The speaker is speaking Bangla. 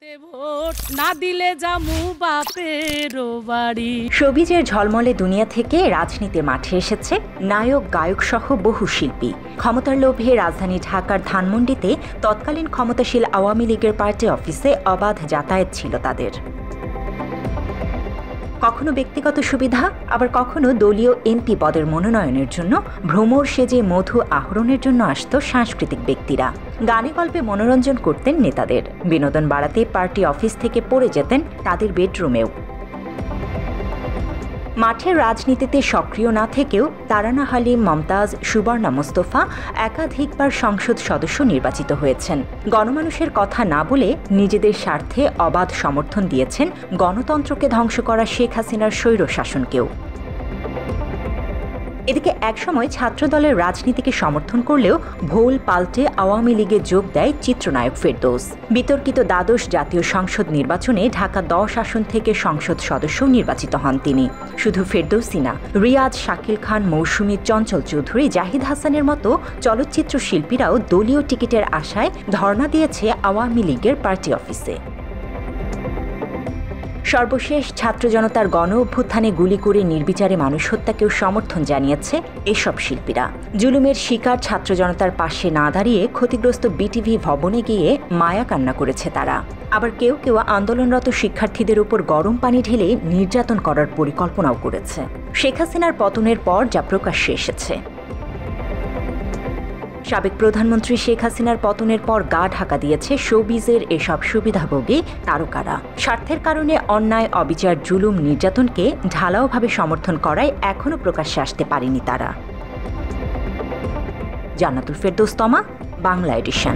ভোট না দিলে জামু বাপের বাড়ি। শোবিজের ঝলমলে দুনিয়া থেকে রাজনীতির মাঠে এসেছে নায়ক গায়ক সহ বহু শিল্পী। ক্ষমতার লোভে রাজধানী ঢাকার ধানমন্ডিতে তৎকালীন ক্ষমতাশীল আওয়ামী লীগের পার্টি অফিসে অবাধ যাতায়াত ছিল তাদের। কখনো ব্যক্তিগত সুবিধা, আবার কখনো দলীয় এমপি পদের মনোনয়নের জন্য ভ্রমর সেজে মধু আহরণের জন্য আসত সাংস্কৃতিক ব্যক্তিরা। গানে গল্পে মনোরঞ্জন করতেন নেতাদের, বিনোদন বাড়াতে পার্টি অফিস থেকে পড়ে যেতেন তাদের বেডরুমেও। মাঠের রাজনীতিতে সক্রিয় না থেকেও তারানা হালিম, মমতাজ, সুবর্ণা মোস্তফা একাধিকবার সংসদ সদস্য নির্বাচিত হয়েছেন। গণমানুষের কথা না বলে নিজেদের স্বার্থে অবাধ সমর্থন দিয়েছেন গণতন্ত্রকে ধ্বংস করা শেখ হাসিনার স্বৈরশাসনকেও। এদিকে একসময় ছাত্রদলের রাজনীতিকে সমর্থন করলেও ভোল পাল্টে আওয়ামী লীগে যোগ দেয় চিত্রনায়ক ফেরদৌস। বিতর্কিত দ্বাদশ জাতীয় সংসদ নির্বাচনে ঢাকা 10 আসন থেকে সংসদ সদস্য নির্বাচিত হন তিনি। শুধু ফেরদৌসই না, রিয়াজ, শাকিল খান, মৌসুমী, চঞ্চল চৌধুরী, জাহিদ হাসানের মতো চলচ্চিত্র শিল্পীরাও দলীয় টিকিটের আশায় ধর্ণা দিয়েছে আওয়ামী লীগের পার্টি অফিসে। সর্বশেষ ছাত্র জনতার গণ অভ্যুত্থানে গুলি করে নির্বিচারে মানুষ হত্যাকেও সমর্থন জানিয়েছে এসব শিল্পীরা। জুলুমের শিকার ছাত্র জনতার পাশে না দাঁড়িয়ে ক্ষতিগ্রস্ত বিটিভি ভবনে গিয়ে মায়া কান্না করেছে তারা। আবার কেউ কেউ আন্দোলনরত শিক্ষার্থীদের উপর গরম পানি ঢেলে নির্যাতন করার পরিকল্পনাও করেছে। শেখ হাসিনার পতনের পর যা প্রকাশ্যে এসেছে। সাবেক প্রধানমন্ত্রী শেখ হাসিনার পতনের পর গা ঢাকা দিয়েছে শোবিজের এসব সুবিধাভোগী তারকারা। স্বার্থের কারণে অন্যায়, অবিচার, জুলুম, নির্যাতনকে ঢালাওভাবে সমর্থন করায় এখনও প্রকাশ্যে আসতে পারেনি তারা। জান্নাতুল ফেরদৌস তমা, বাংলা এডিশন।